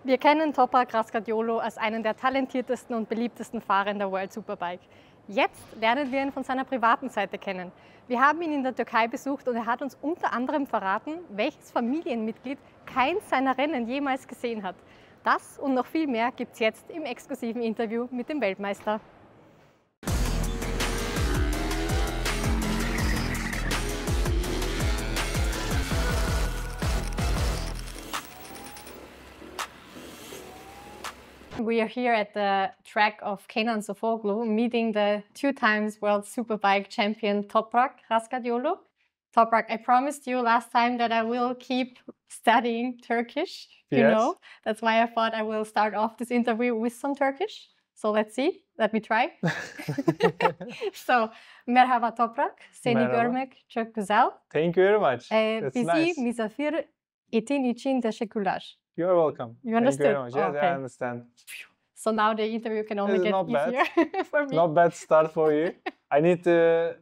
Wir kennen Toprak Razgatlıoğlu als einen der talentiertesten und beliebtesten Fahrer in der World Superbike. Jetzt lernen wir ihn von seiner privaten Seite kennen. Wir haben ihn in der Türkei besucht und er hat uns unter anderem verraten, welches Familienmitglied keins seiner Rennen jemals gesehen hat. Das und noch viel mehr gibt's jetzt im exklusiven Interview mit dem Weltmeister. We are here at the track of Kenan Sofuoglu, meeting the 2 times World Superbike champion Toprak Razgatlıoğlu. Toprak, I promised you last time that I will keep studying Turkish, you know. That's why I thought I will start off this interview with some Turkish. So let's see, let me try. So, merhaba Toprak, seni görmek çok güzel. Thank you very much. That's Bizi nice. misafir ettiğin için teşekkürler. You're welcome. You understood? Thank you very much. Yes, okay. I understand. So now the interview can only It's get not easier for me. Not bad start for you. I need to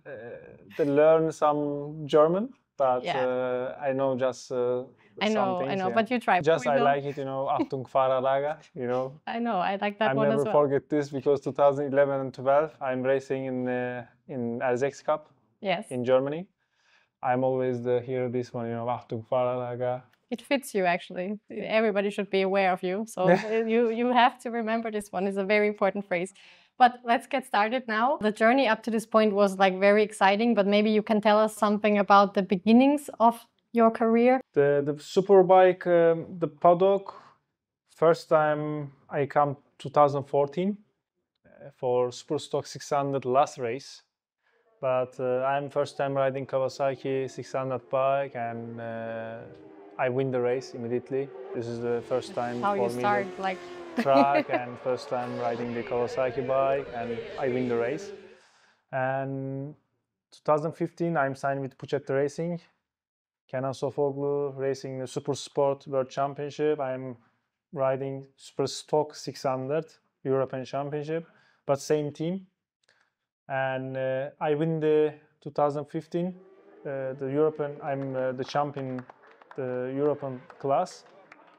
learn some German, but I know just some things. I know, but you try. Just I like it, you know, Achtung, Fahrerlager, you know. I know, I like that one as well. I never forget this because 2011 and 12, I'm racing in R6 Cup in Germany. I'm always hear this one, you know, Achtung, Fahrerlager. It fits you actually. Everybody should be aware of you. So you have to remember this one. It's a very important phrase. But let's get started now. The journey up to this point was like very exciting, but maybe you can tell us something about the beginnings of your career. The Superbike, the paddock, first time I come 2014 for Superstock 600 last race. But I'm first time riding Kawasaki 600 bike and I win the race immediately. This is the first time how for you me start, like track and first time riding the Kawasaki bike and I win the race. And 2015 I'm signed with Puchet Racing, Kenan Sofuoglu racing the Super Sport World Championship. I'm riding Super Stock 600 European Championship, but same team. And I win the 2015 the European. I'm the champion. The European class,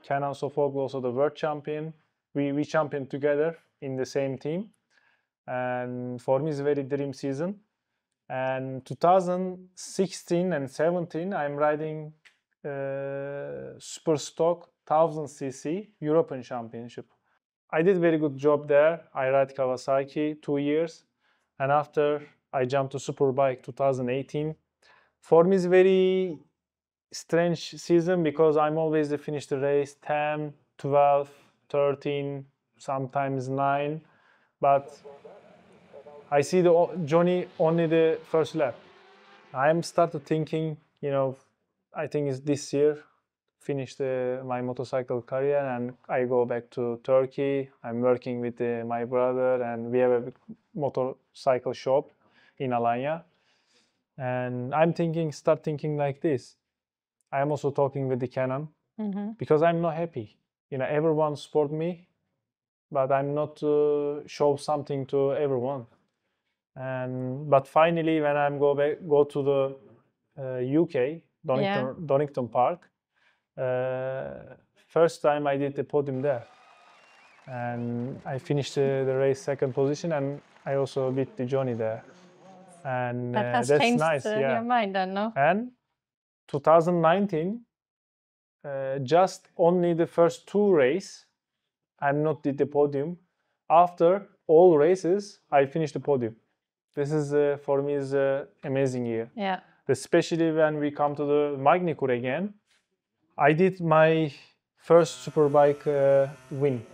Kenan Sofuoglu also the world champion. We champion together in the same team, and for me it's a very dream season. And 2016 and 17 I'm riding Super Stock 1000cc European Championship. I did very good job there. I ride Kawasaki 2 years, and after I jumped to Superbike 2018. For me it's very strange season because I'm always the finish the race 10, 12, 13, sometimes 9, but I see the Johnny only the first lap. I'm started thinking, you know, I think it's this year finish my motorcycle career and I go back to Turkey. I'm working with my brother and we have a motorcycle shop in Alanya, and I'm start thinking like this. I'm also talking with the Kenan because I'm not happy. You know, everyone support me, but I'm not show something to everyone. But finally, when I'm go to the UK, Donington Park, first time I did the podium there, and I finished the race second position, and I also beat the Johnny there. And that has that's changed nice. Your mind, then, no? And 2019, just only the first 2 races, I'm not did the podium. After all races, I finished the podium. This is for me is an amazing year. Yeah. Especially when we come to the Magny-Cours again. I did my first Superbike win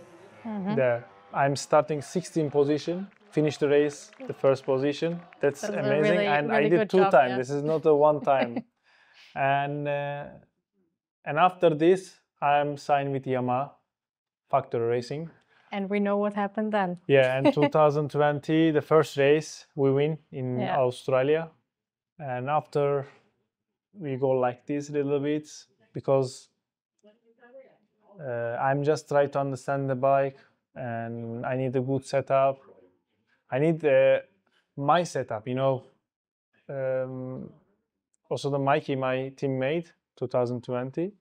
there. I'm starting 16th position. Finished the race, the first position. That's amazing. Really, and really I did 2 times. This is not a 1 time. And after this, I'm signed with Yamaha Factory Racing. And we know what happened then. Yeah, and 2020, the first race we win in Australia. And after we go like this a little bit because I'm just trying to understand the bike and I need a good setup. I need my setup, you know. Also the Mikey, my teammate, 2020.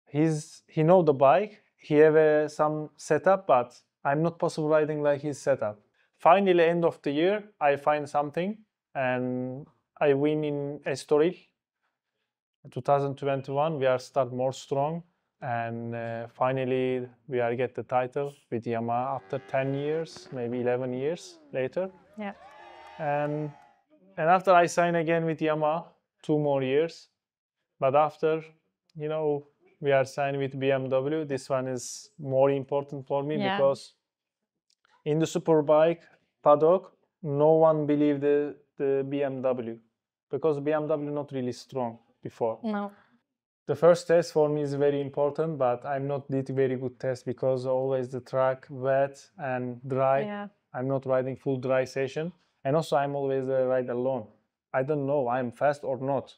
He know the bike. he have some setup, but I'm not possible riding like his setup. Finally, end of the year, I find something and I win in Estoril. 2021, we are start more strong, and finally we are get the title with Yamaha after 10 years, maybe 11 years later. Yeah. And after I sign again with Yamaha, 2 more years. But after, you know, we are signed with BMW. This one is more important for me because in the Superbike paddock, no one believed the BMW because BMW not really strong before. No. The first test for me is very important, but I'm not did very good test because always the track wet and dry. Yeah. I'm not riding full dry session, and also I'm always ride alone. I don't know I'm fast or not.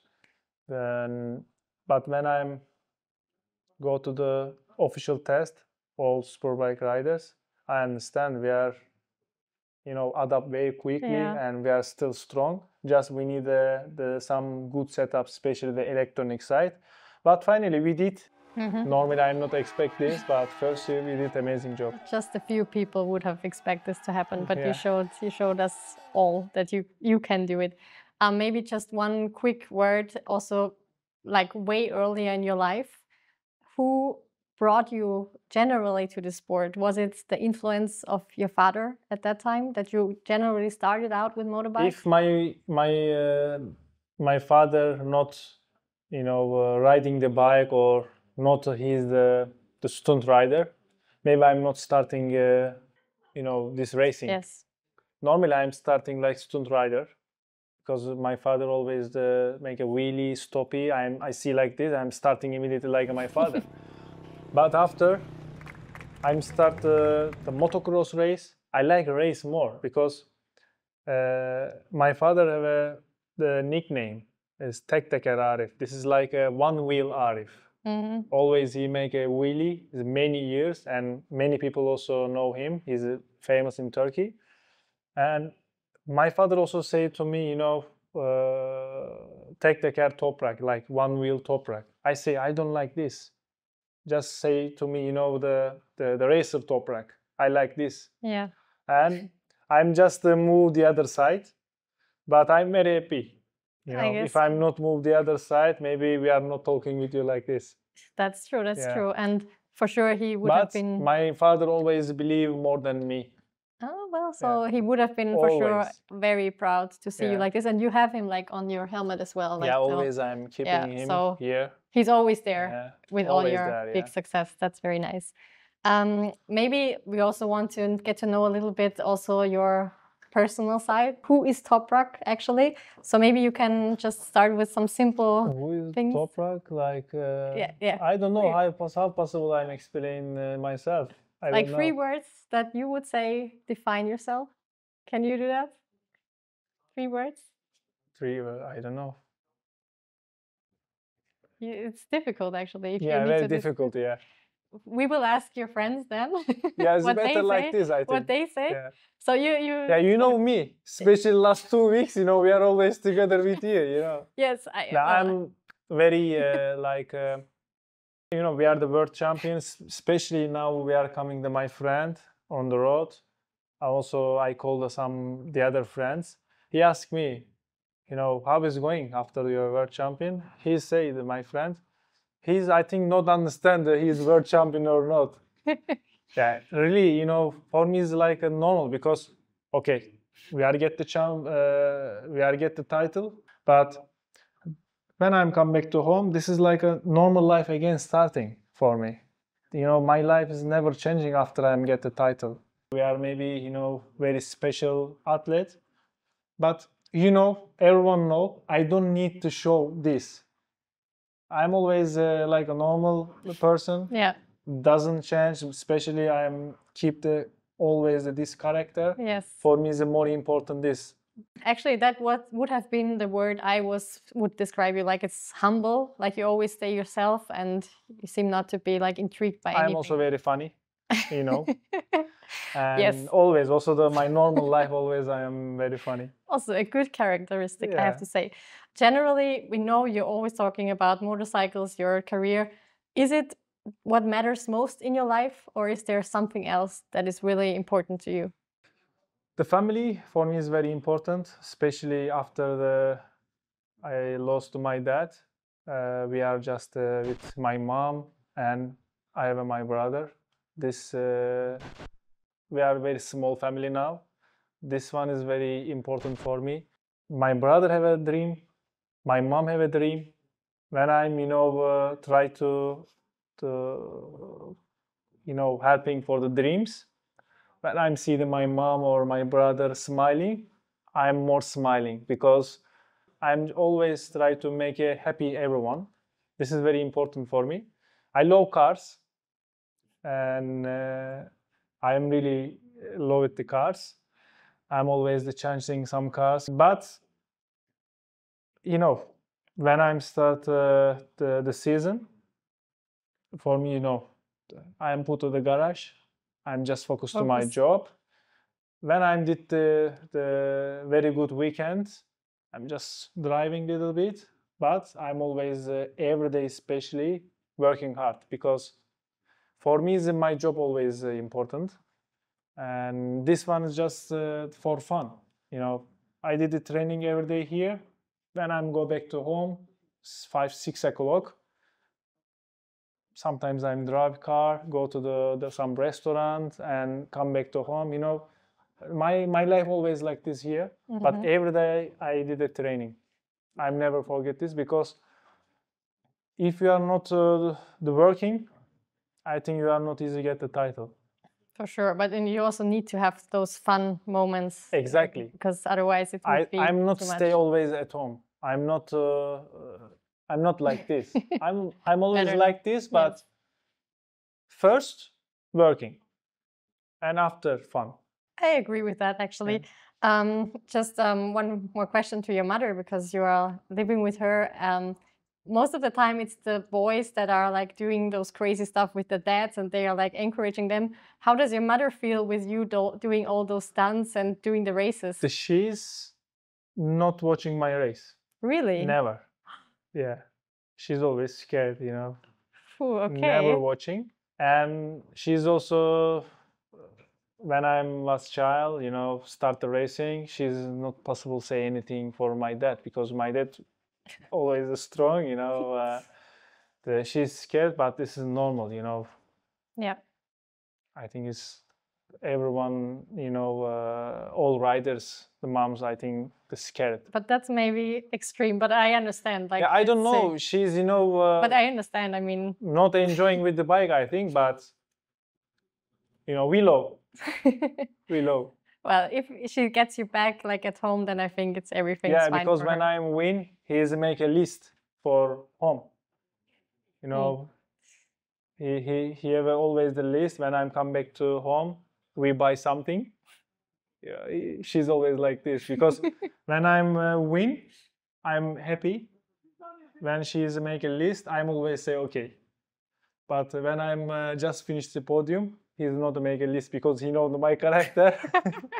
But when I'm go to the official test, all Superbike riders, I understand we are, you know, adapt very quickly and we are still strong. Just we need some good setup, especially the electronic side. But finally we did. Normally I'm not expect this, but first year we did amazing job. Just a few people would have expected this to happen, but you showed us all that you can do it. Maybe just one quick word also, like way earlier in your life, who brought you generally to the sport? Was it the influence of your father at that time that you generally started out with motorbikes? If my father not, you know, riding the bike or not, he's the stunt rider, maybe I'm not starting, you know, this racing. Yes. Normally I'm starting like stunt rider because my father always make a wheelie, stoppy. I see like this, I'm starting immediately like my father. But after I'm start the motocross race, I like race more because my father have the nickname is Tek Teker Arif. This is like a one-wheel Arif. Always he make a wheelie many years, and many people also know him. He's famous in Turkey. And my father also said to me, you know, Tek Teker Toprak, like one-wheel Toprak. I say I don't like this. Just say to me, you know, the racer Toprak. I like this. Yeah. And I'm just move the other side, but I'm very happy. You know, if I'm not move the other side, maybe we are not talking with you like this. That's true. That's true. And for sure he would have been. My father always believed more than me. Oh, well, so he would have been for sure very proud to see you like this. And you have him like on your helmet as well. Like, always I'm keeping him here. He's always there with all your big success. That's very nice. Maybe we also want to get to know a little bit also your personal side. Who is Toprak actually? So maybe you can just start with some simple things. Who is Toprak? Like, I don't know how possible I'm explaining myself. Like 3 words that you would say define yourself. Can you do that? 3 words? 3 words, I don't know. It's difficult actually. If yeah, you need very to difficult, We will ask your friends then. Yeah, it's better like this, I think. What they say. Yeah. So you you know me, especially last 2 weeks, you know, we are always together with you, you know. Yes. I'm very you know, we are the world champions, especially now we are coming to my friend on the road. Also, I called the other friends. He asked me, you know, how is it going after you're world champion? He said, my friend, he's, I think, not understand that he's world champion or not. Yeah, really, you know, for me it's like a normal because, okay, we are get the title, but when I'm come back to home, this is like a normal life again starting for me. You know, my life is never changing after I get the title. We are maybe, you know, very special athlete, but you know, everyone know I don't need to show this. I'm always like a normal person. Yeah. Doesn't change, especially I'm keep always this character. Yes. For me is more important this. Actually, that would have been the word I would describe you, like it's humble, like you always stay yourself and you seem not to be like intrigued by anything. I'm also very funny, you know. And always, also my normal life, always I am very funny. Also a good characteristic, I have to say. Generally, we know you're always talking about motorcycles, your career. Is it what matters most in your life, or is there something else that is really important to you? The family for me is very important, especially after I lost my dad. We are just with my mom and I have my brother. We are a very small family now. This one is very important for me. My brother have a dream. My mom have a dream. When I'm, try to helping for the dreams. When I'm seeing my mom or my brother smiling, I'm more smiling because I'm always try to make a happy everyone. This is very important for me. I love cars, and I'm really love with the cars. I'm always changing some cars, but when I'm start the season, for me, I'm put to the garage. I'm just focused to my job. When I did the very good weekend, I'm just driving a little bit, but I'm always every day, especially working hard because for me, my job always important, and this one is just for fun. I did the training every day here. When I go back to home, 5-6 o'clock. Sometimes I'm drive car, go to some restaurant, and come back to home. My life always like this here. But every day I did a training. I never forget this because if you are not the working, I think you are not easy to get the title. For sure, but then you also need to have those fun moments. Exactly. Because otherwise it would be I'm not too much. stay always at home. I'm not like this. I'm always like this, but yes. First working and after fun. I agree with that actually. Yeah. Just one more question to your mother, because you are living with her. Most of the time it's the boys that are like doing those crazy stuff with the dads, and they are like encouraging them. How does your mother feel with you doing all those stunts and doing the races? She's not watching my race. Really? Never. Yeah. She's always scared, Ooh, okay. Never watching. And she's also, when I was child, start the racing, she's not possible say anything for my dad because my dad always strong, she's scared, but this is normal, Yeah. I think it's everyone, all riders, the moms, I think, they're scared. But that's maybe extreme, but I understand. Like, yeah, I don't know. She's, but I understand. I mean, not enjoying with the bike, I think, but we love. We love. Well, if she gets you back like at home, then I think it's everything's fine. Yeah, because when I win, he's make a list for home. He have always the list. When I'm come back to home, we buy something. Yeah, she's always like this because when I'm win, I'm happy. When she's make a list, I'm always say okay. But when I'm just finished the podium, he's not make a list because he knows my character.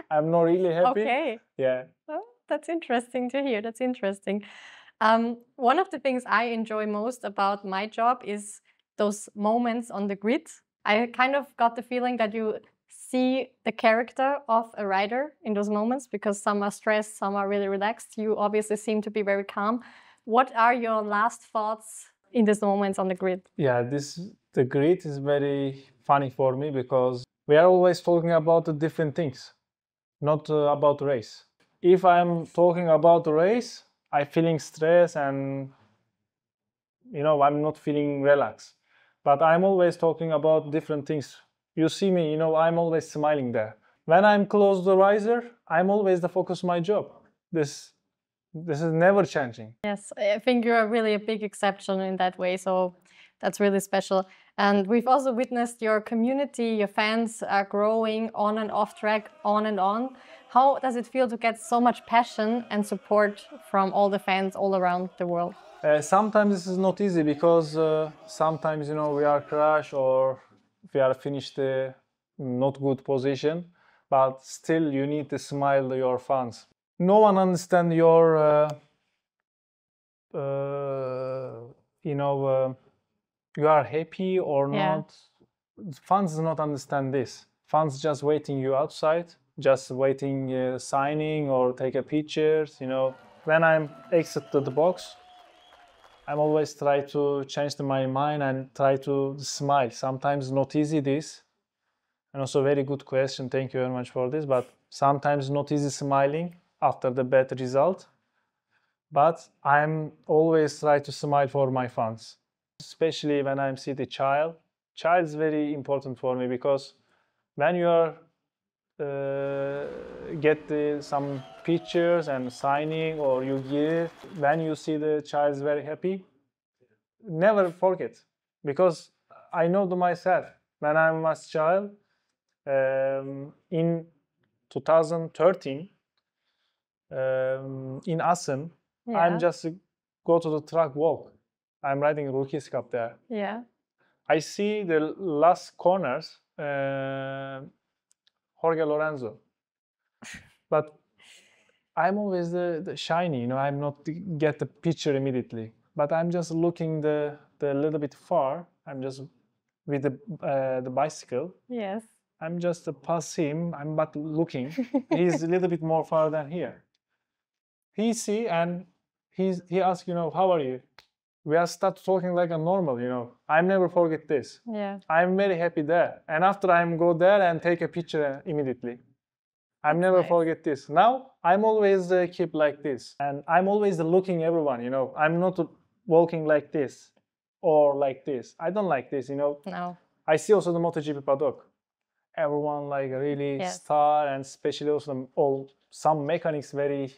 I'm not really happy. Okay. Yeah. Oh, that's interesting to hear. That's interesting. One of the things I enjoy most about my job is those moments on the grid. I kind of got the feeling that you see the character of a rider in those moments, because some are stressed, some are really relaxed. You obviously seem to be very calm. What are your last thoughts in these moments on the grid? Yeah, the grid is very funny for me because we are always talking about the different things, not about the race. If I'm talking about the race, I'm feeling stress and I'm not feeling relaxed. But I'm always talking about different things. You see me, I'm always smiling there. When I'm close to the riser, I'm always the focus of my job. This is never changing. Yes, I think you're really a big exception in that way. So that's really special. And we've also witnessed your community, your fans are growing on and off track, on and on. How does it feel to get so much passion and support from all the fans all around the world? Sometimes this is not easy because sometimes, we are crash or we are finished the not good position, but still you need to smile to your fans. No one understands your, you are happy or Yeah. not. Fans do not understand this. Fans just waiting you outside, just waiting signing or take a pictures, you know. When I'm exit to the box, I'm always try to change my mind and try to smile. Sometimes not easy this. And also very good question. Thank you very much for this. But sometimes not easy smiling after the bad result. But I'm always try to smile for my fans, especially when I see the child. Child is very important for me because when you are get some pictures and signing or you give, when you see the child is very happy, never forget, because I know to myself when I was child in 2013 in Assen, I'm just go to the track walk. I'm riding Rookies Cup there. Yeah. I see the last corners, Jorge Lorenzo, but I'm always the shiny, you know. I'm not get the picture immediately, but I'm just looking the little bit far. I'm just with the bicycle. Yes. I'm just pass him. I'm but looking. He's a little bit more far than here. He see and he asks, you know, how are you? We are start talking like a normal, you know. I never forget this. Yeah. I'm very happy there. And after I'm go there and take a picture immediately. I'm never nice. forget this. Now I'm always keep like this, and I'm always looking everyone. You know, I'm not walking like this or like this. I don't like this. You know. No. I see also the MotoGP paddock. Everyone like really star, and especially also some mechanics very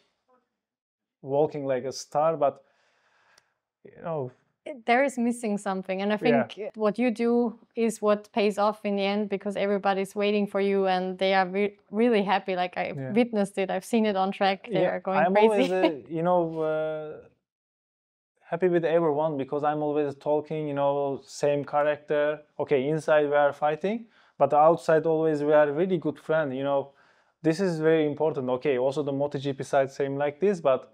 walking like a star, but you know. There is missing something, and I think what you do is what pays off in the end, because everybody's waiting for you and they are really happy. Like I witnessed it, I've seen it on track. They are going I'm crazy. Always, you know, happy with everyone because I'm always talking. You know, same character. Okay, inside we are fighting, but outside always we are really good friends. You know, this is very important. Okay, also the MotoGP side same like this, but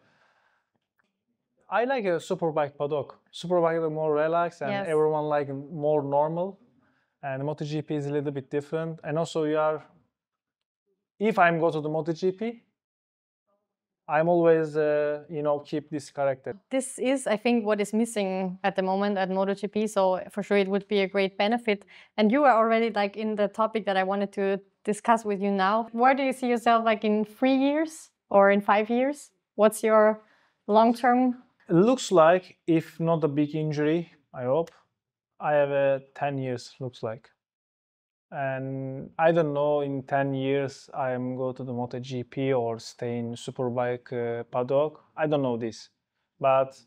I like a superbike paddock. Superbike is more relaxed and everyone like more normal. And MotoGP is a little bit different. And also you are, if I'm go to the MotoGP, I'm always, you know, keep this character. This is, I think, what is missing at the moment at MotoGP. So for sure it would be a great benefit. And you are already like in the topic that I wanted to discuss with you now. Where do you see yourself like in 3 years or in 5 years? What's your long-term? It looks like, if not a big injury, I hope, I have 10 years, looks like. And I don't know, in 10 years, I am go to the MotoGP or stay in Superbike paddock. I don't know this. But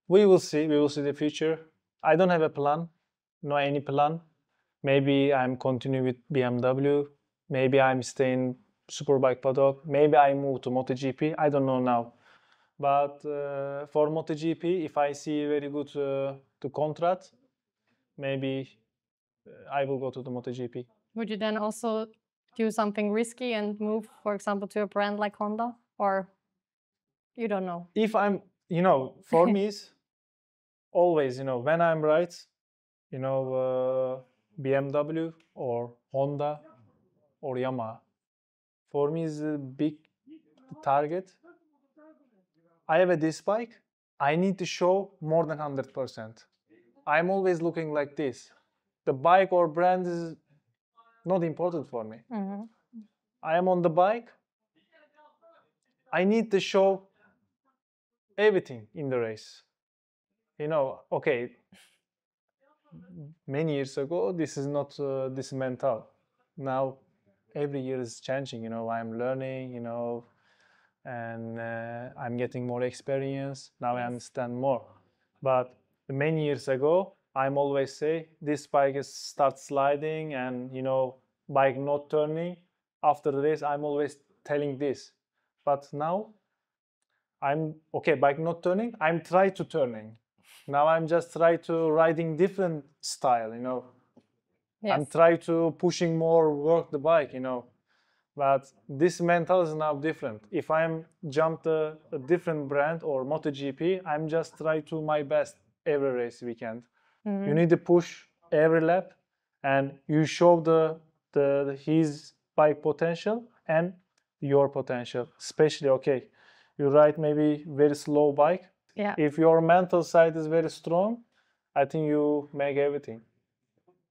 we will see the future. I don't have a plan, no any plan. Maybe I'm continue with BMW. Maybe I'm staying Superbike paddock. Maybe I move to MotoGP. I don't know now. But for MotoGP, if I see very good to contract, maybe I will go to the MotoGP. Would you then also do something risky and move, for example, to a brand like Honda? Or you don't know? If I'm, you know, for me, is always, you know, when I'm right, you know, BMW or Honda or Yamaha. For me is a big target. I have a disc bike. I need to show more than 100%. I'm always looking like this. The bike or brand is not important for me. I am on the bike. I need to show everything in the race. You know, okay, many years ago, this is not this mental. Now, every year is changing, you know, I'm learning, you know, and I'm getting more experience. Now I understand more. But many years ago, I'm always say, this bike is start sliding and, you know, bike not turning. After the race, I'm always telling this. But now, I'm, okay, bike not turning, I'm try to turning. Now I'm just try to riding different style, you know. I'm try to pushing more work the bike, you know. But this mental is now different. If I'm jumped a different brand or MotoGP, I'm just try to my best every race weekend. You need to push every lap, and you show his bike potential and your potential. Especially, okay, you ride maybe very slow bike. Yeah. If your mental side is very strong, I think you make everything.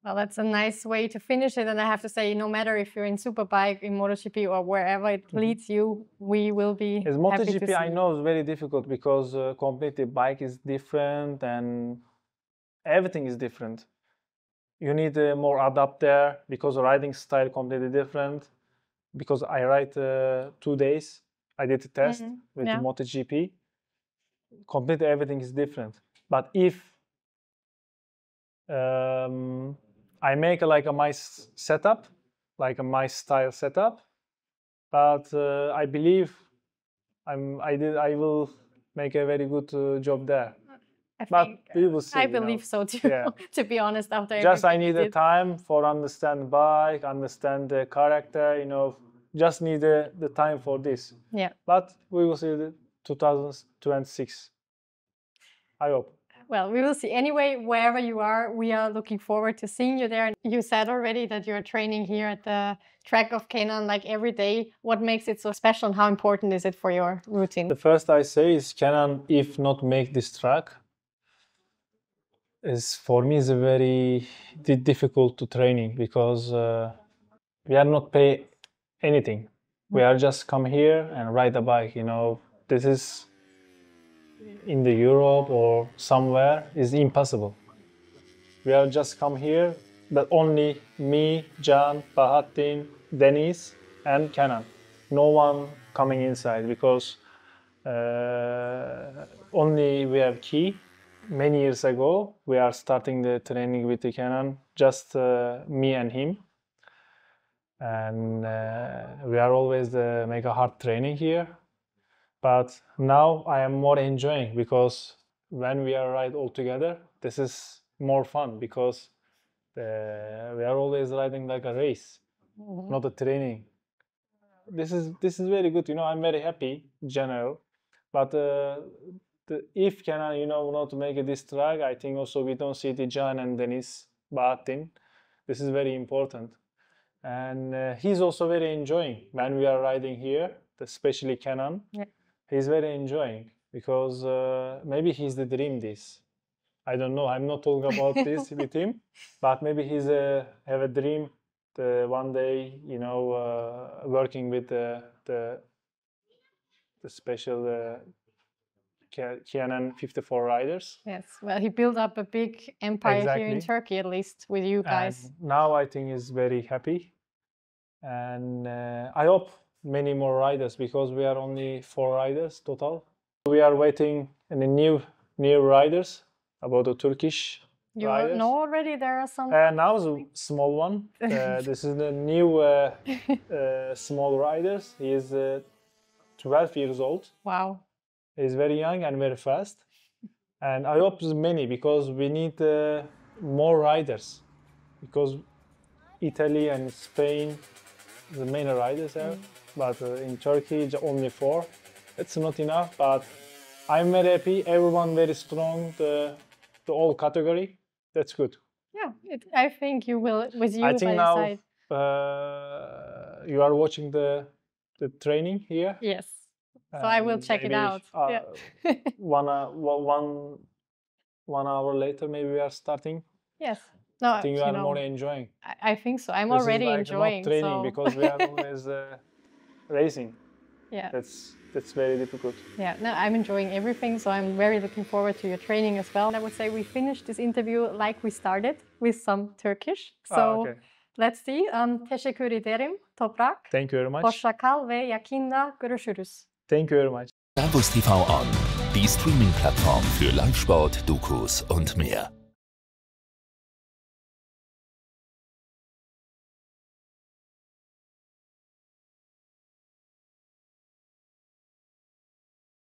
Well, that's a nice way to finish it. And I have to say, no matter if you're in Superbike, in MotoGP, or wherever it leads you, we will be As happy to MotoGP, see I know it's very difficult because completely bike is different and everything is different. You need more adapt there because riding style completely different. Because I ride 2 days, I did a test with the MotoGP. Completely everything is different. But if I make like my setup, like my style setup, but I believe I will make a very good job there. We will see. I believe so too. Yeah. To be honest, after just I need the time for understand bike, understand the character. Just need the time for this. Yeah. But we will see the 2026. I hope. Well, we will see. Anyway, wherever you are, we are looking forward to seeing you there. You said already that you're training here at the track of Kenan like every day. What makes it so special and how important is it for your routine? The first I say is Kenan, if not make this track, is for me is a very difficult to training because we are not pay anything. We are just come here and ride a bike. This is in the Europe or somewhere is impossible. We are just come here, but only me, Can, Bahattin, Deniz, and Kenan. No one coming inside because only we have key. Many years ago, we are starting the training with the Kenan, just me and him. And we are always make a hard training here. But now I am more enjoying because when we are ride all together, this is more fun because we are always riding like a race, not a training. This is very good. I'm very happy in general. But if Kenan, not make this track, I think also we don't see the Can and Deniz Bahattin. This is very important. And he's also very enjoying when we are riding here, especially Kenan. Yeah. He's very enjoying because maybe he's the dream this. I don't know. I'm not talking about this with him, but maybe he's have a dream one day, working with the special Kenan 54 riders. Yes, well, he built up a big empire here in Turkey, at least with you guys. And now I think he's very happy, and I hope many more riders because we are only 4 riders total. We are waiting in the new riders about the Turkish riders. You know already there are some. Now is a small one. This is the new small riders. He is 12 years old. Wow. He's very young and very fast. And I hope there's many because we need more riders. Because Italy and Spain, the main riders there. But in Turkey, only 4. It's not enough, but I'm very happy. Everyone very strong, the all category. That's good. Yeah, I think you will, with you I think by now your side. You are watching the training here. Yes. So I will check it out. Yeah. 1 hour later, maybe we are starting. Yes. No, I think you are more enjoying. I think so. I'm this already is like enjoying. Not training because we are always racing. Yeah. That's very difficult. Yeah. No, I'm enjoying everything. So I'm very looking forward to your training as well. And I would say we finished this interview like we started with some Turkish. So okay. Let's see. Teşekkür ederim Toprak. Thank you very much. Hoşça kal ve yakında görüşürüz. Thank you very much. Servus TV On, die Streaming-Plattform für Live-Sport, Dokus und mehr.